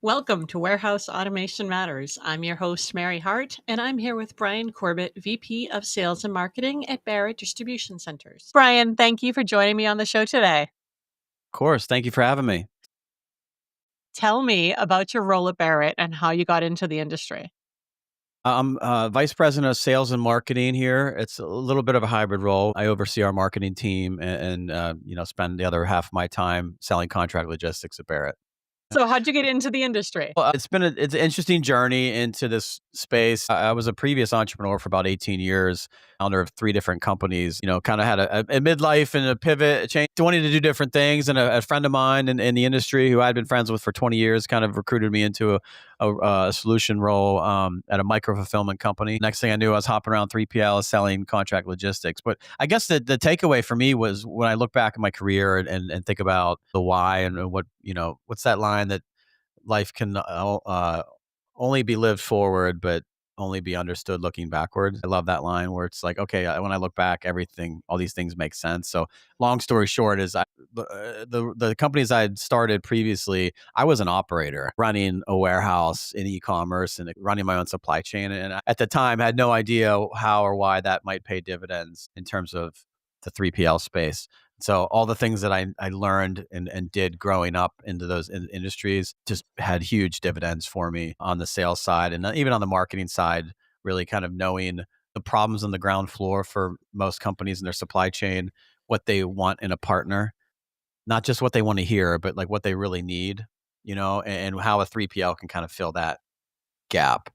Welcome to Warehouse Automation Matters. I'm your host, Mary Hart, and I'm here with Bryan Corbett, VP of Sales and Marketing at Barrett Distribution Centers. Bryan, thank you for joining me on the show today. Of course. Thank you for having me. Tell me about your role at Barrett and how you got into the industry. I'm Vice President of Sales and Marketing here. It's a little bit of a hybrid role. I oversee our marketing team and spend the other half of my time selling contract logistics at Barrett. So, how'd you get into the industry? Well, it's an interesting journey into this space. I was a previous entrepreneur for about 18 years, founder of 3 different companies. Kind of had a midlife and a pivot, a change, wanting to do different things. And a friend of mine in the industry who I'd been friends with for 20 years kind of recruited me into a solution role at a micro fulfillment company. Next thing I knew, I was hopping around 3PL selling contract logistics. But I guess the takeaway for me was when I look back at my career and think about the why and what's that line that life can only be lived forward, but only be understood looking backward. I love that line where it's like, okay, when I look back, all these things make sense. So long story short is the companies I'd started previously, I was an operator running a warehouse in e-commerce and running my own supply chain. And at the time had no idea how or why that might pay dividends in terms of the 3PL space. So all the things that I learned and did growing up into those industries just had huge dividends for me on the sales side and even on the marketing side, really kind of knowing the problems on the ground floor for most companies in their supply chain, what they want in a partner, not just what they want to hear, but like what they really need, and how a 3PL can kind of fill that gap,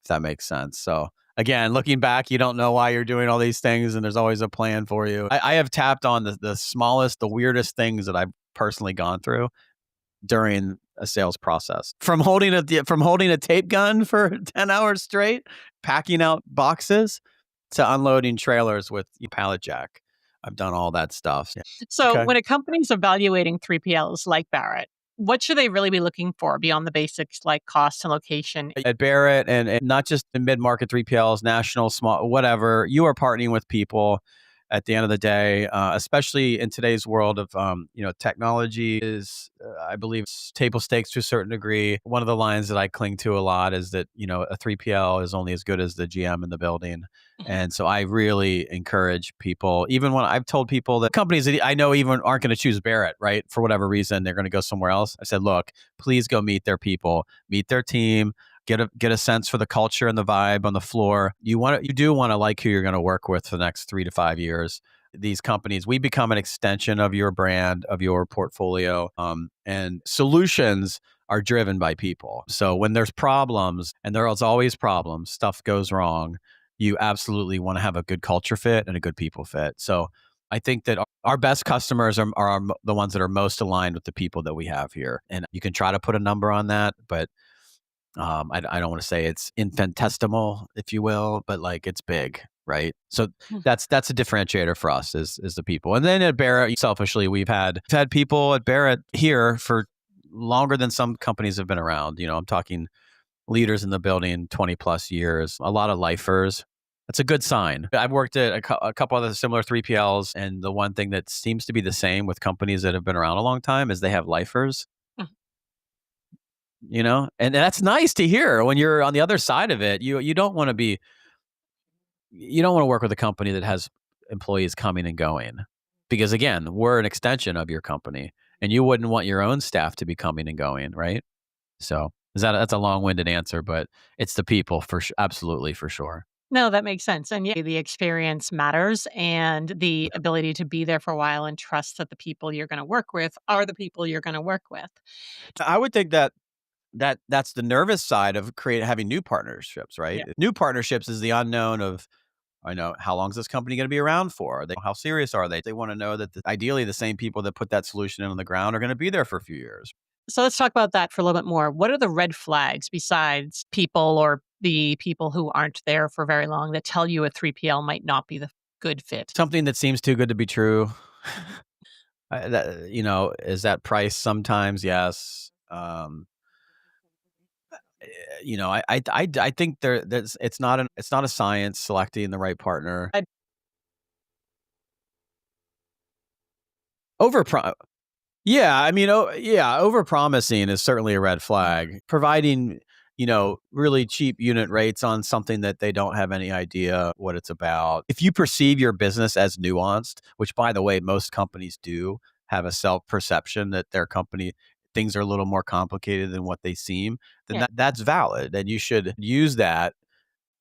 if that makes sense. So again, looking back, you don't know why you're doing all these things, and there's always a plan for you. I have tapped on the smallest, the weirdest things that I've personally gone through during a sales process. From holding a tape gun for 10 hours straight, packing out boxes, to unloading trailers with pallet jack. I've done all that stuff. Yeah. So, Okay. when a company's evaluating 3PLs like Barrett, what should they really be looking for beyond the basics like cost and location? At Barrett and not just the mid-market 3PLs, national, small, whatever, you are partnering with people at the end of the day, especially in today's world of, technology is, I believe, table stakes to a certain degree. One of the lines that I cling to a lot is that, a 3PL is only as good as the GM in the building. And so I really encourage people, even when I've told people that companies that I know even aren't going to choose Barrett, right? For whatever reason, they're going to go somewhere else. I said, look, please go meet their people, meet their team, get a sense for the culture and the vibe on the floor. You do want to like who you're going to work with for the next 3 to 5 years. These companies, we become an extension of your brand, of your portfolio, and solutions are driven by people. So when there's problems, and there's always problems, stuff goes wrong, you absolutely want to have a good culture fit and a good people fit. So I think that our best customers are the ones that are most aligned with the people that we have here. And you can try to put a number on that, but I don't want to say it's infinitesimal, if you will, but like it's big, right? So that's a differentiator for us is the people. And then at Barrett, selfishly, we've had people at Barrett here for longer than some companies have been around. I'm talking leaders in the building, 20 plus years, a lot of lifers. That's a good sign. I've worked at a couple other similar 3PLs, and the one thing that seems to be the same with companies that have been around a long time is they have lifers. And that's nice to hear when you're on the other side of it. You don't want to work with a company that has employees coming and going, because again, we're an extension of your company, and you wouldn't want your own staff to be coming and going, right? So that's a long-winded answer, but it's the people absolutely, for sure. No, that makes sense. And yeah, the experience matters and the ability to be there for a while and trust that the people you're going to work with are the people you're going to work with. I would think that's the nervous side of having new partnerships, right? Yeah. New partnerships is the unknown of, I know, how long is this company going to be around for? How serious are they? They want to know that ideally the same people that put that solution in on the ground are going to be there for a few years. So let's talk about that for a little bit more. What are the red flags besides people or the people who aren't there for very long that tell you a 3PL might not be the good fit? Something that seems too good to be true. Is that price sometimes? Yes. I think it's not a science selecting the right partner. Over Yeah, I mean, yeah, overpromising is certainly a red flag. Providing, really cheap unit rates on something that they don't have any idea what it's about. If you perceive your business as nuanced, which by the way, most companies do have a self-perception that their company things are a little more complicated than what they seem, then Yeah. that's valid. And you should use that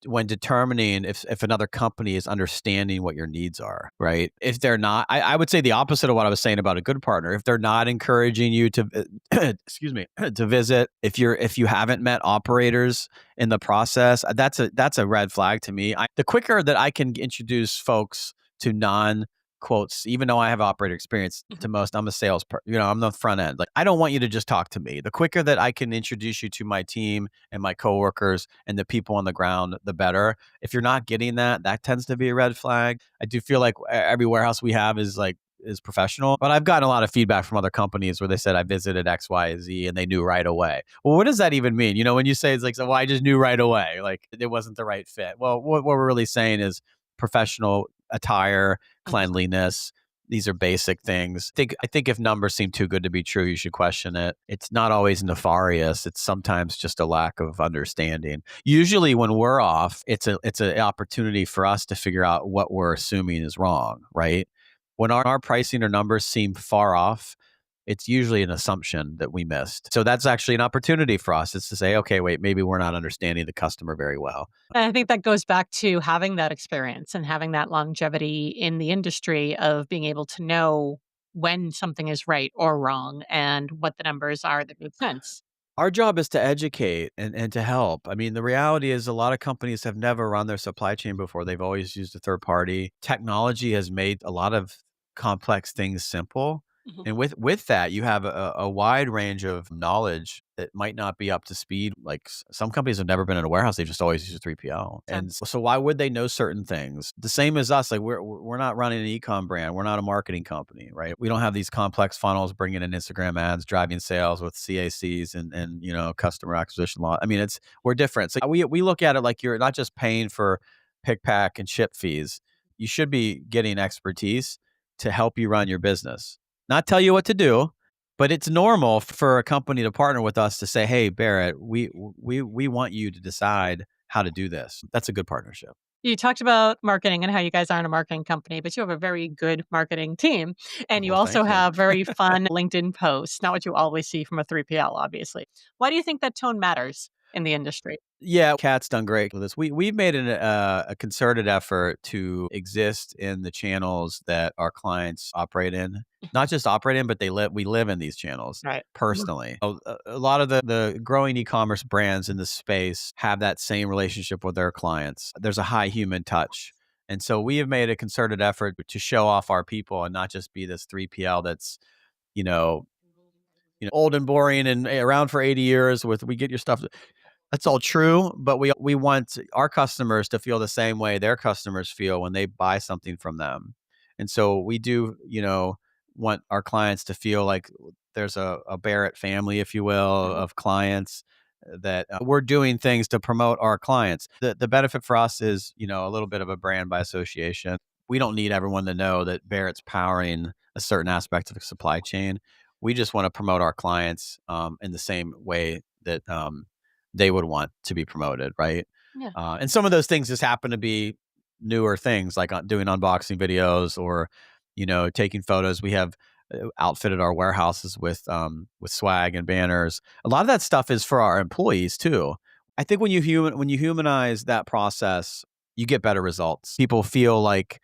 when determining if another company is understanding what your needs are, right? If they're not, I would say the opposite of what I was saying about a good partner. If they're not encouraging you to, excuse me, to visit, if you haven't met operators in the process, that's a red flag to me. The quicker that I can introduce folks to non quotes, even though I have operator experience to most, I'm a sales, I'm the front end. Like, I don't want you to just talk to me. The quicker that I can introduce you to my team and my coworkers and the people on the ground, the better. If you're not getting that, that tends to be a red flag. I do feel like every warehouse we have is professional, but I've gotten a lot of feedback from other companies where they said I visited X, Y, Z and they knew right away. Well, what does that even mean? When you say it's like, so, well, I just knew right away, like it wasn't the right fit. Well, what we're really saying is professional attire, cleanliness. These are basic things. I think if numbers seem too good to be true, you should question it. It's not always nefarious. It's sometimes just a lack of understanding. Usually when we're off, it's an opportunity for us to figure out what we're assuming is wrong, right? When our pricing or numbers seem far off, it's usually an assumption that we missed. So that's actually an opportunity for us. It's to say, okay, wait, maybe we're not understanding the customer very well. And I think that goes back to having that experience and having that longevity in the industry of being able to know when something is right or wrong and what the numbers are that make sense. Our job is to educate and to help. I mean, the reality is a lot of companies have never run their supply chain before. They've always used a third party. Technology has made a lot of complex things simple. Mhm. And with that, you have a wide range of knowledge that might not be up to speed. Like some companies have never been in a warehouse; they've just always used a 3PL. And Sense. so, why would they know certain things? The same as us. Like we're not running an e-com brand. We're not a marketing company, right? We don't have these complex funnels bringing in Instagram ads, driving sales with CACs and customer acquisition law. I mean, we're different. So we look at it like you're not just paying for pick, pack, and ship fees. You should be getting expertise to help you run your business, not tell you what to do, but it's normal for a company to partner with us to say, "Hey, Barrett, we want you to decide how to do this." That's a good partnership. You talked about marketing and how you guys aren't a marketing company, but you have a very good marketing team. And you Well, also thank you. have very fun LinkedIn posts, not what you always see from a 3PL, obviously. Why do you think that tone matters in the industry? Yeah, Kat's done great with this. We've made a concerted effort to exist in the channels that our clients operate in. Not just operate in, but we live in these channels Right. Mhm. personally. A lot of the growing e-commerce brands in this space have that same relationship with their clients. There's a high human touch. And so we have made a concerted effort to show off our people and not just be this 3PL that's, you know, old and boring and around for 80 years with we get your stuff. That's all true, but we want our customers to feel the same way their customers feel when they buy something from them. And so we do, want our clients to feel like there's a Barrett family, if you will, Mhm. of clients that we're doing things to promote our clients. The benefit for us is, a little bit of a brand by association. We don't need everyone to know that Barrett's powering a certain aspect of the supply chain. We just want to promote our clients in the same way that they would want to be promoted, right? Yeah. And some of those things just happen to be newer things, like doing unboxing videos or, taking photos. We have outfitted our warehouses with swag and banners. A lot of that stuff is for our employees too. I think when you humanize that process, you get better results. People feel like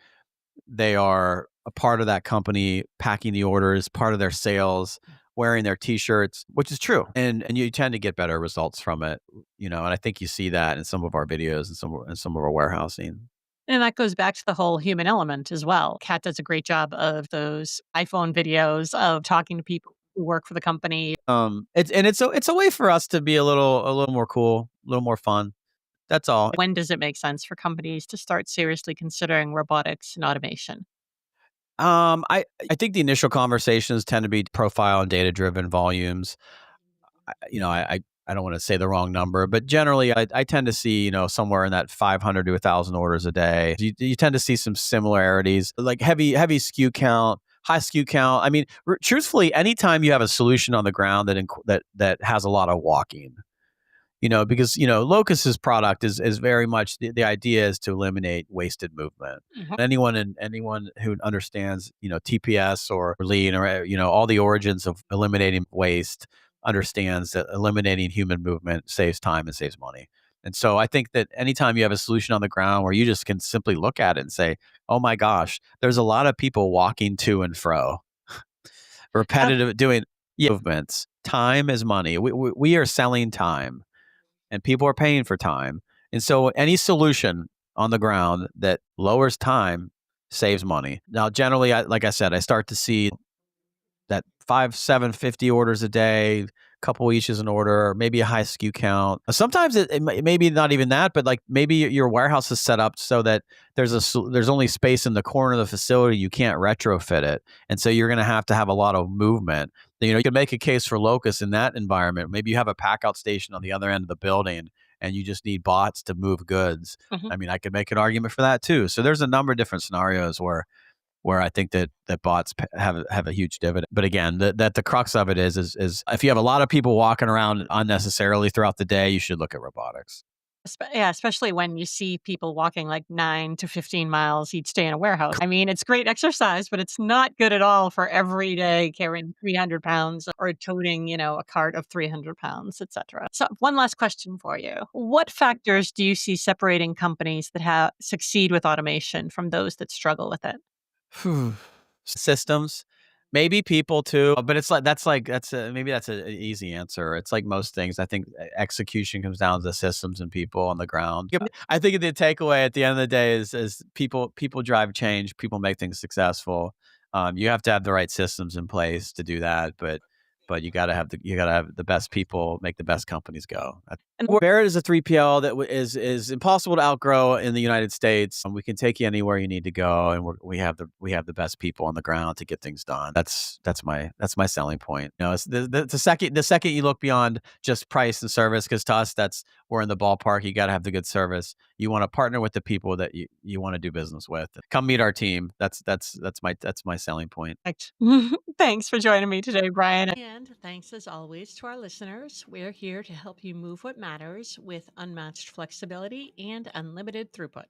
they are a part of that company, packing the orders, part of their sales, wearing their t-shirts, which is true. And you tend to get better results from it, and I think you see that in some of our videos and some of our warehousing. And that goes back to the whole human element as well. Kat does a great job of those iPhone videos of talking to people who work for the company. It's a way for us to be a little more cool, a little more fun. That's all. When does it make sense for companies to start seriously considering robotics and automation? I think the initial conversations tend to be profile and data driven volumes. I don't want to say the wrong number, but generally I tend to see, somewhere in that 500 to 1,000 orders a day. You tend to see some similarities, like heavy SKU count, high SKU count. I mean, truthfully, anytime you have a solution on the ground that has a lot of walking, because Locus's product is very much the idea is to eliminate wasted movement. Mhm. Anyone who understands TPS or lean or all the origins of eliminating waste understands that eliminating human movement saves time and saves money. And so I think that anytime you have a solution on the ground where you just can simply look at it and say, "Oh my gosh, there's a lot of people walking to and fro, Uh, repetitive doing movements. Time is money. We are selling time and people are paying for time. And so any solution on the ground that lowers time saves money. Now, generally, like I said, I start to see that 5, 7, 50 orders a day, couple each is an order, or maybe a high SKU count. Sometimes maybe not even that, but like maybe your warehouse is set up so that there's only space in the corner of the facility. You can't retrofit it. And so you're going to have a lot of movement. You can make a case for Locus in that environment. Maybe you have a pack out station on the other end of the building and you just need bots to move goods. mhm. I mean, I could make an argument for that too. So there's a number of different scenarios where I think that bots have a huge dividend. But again, the crux of it is if you have a lot of people walking around unnecessarily throughout the day, you should look at robotics. Yeah, especially when you see people walking like 9 to 15 miles each day in a warehouse. I mean, it's great exercise, but it's not good at all for every day carrying 300 pounds or toting, a cart of 300 pounds, etc. So, one last question for you. What factors do you see separating companies that succeed with automation from those that struggle with it? Phew. Systems, maybe people too, but it's like maybe that's an easy answer. It's like most things. I think execution comes down to the systems and people on the ground. Yep. I think the takeaway at the end of the day is people drive change. People make things successful. You have to have the right systems in place to do that, but you gotta have the best people make the best companies go. And Barrett is a 3PL that is impossible to outgrow in the United States. We can take you anywhere you need to go, and we have the best people on the ground to get things done. That's my selling point. It's the second you look beyond just price and service, because to us we're in the ballpark. You got to have the good service. You want to partner with the people that you want to do business with. Come meet our team. That's my selling point. Perfect. Thanks for joining me today, Brian. And thanks as always to our listeners. We're here to help you move what matters with unmatched flexibility and unlimited throughput.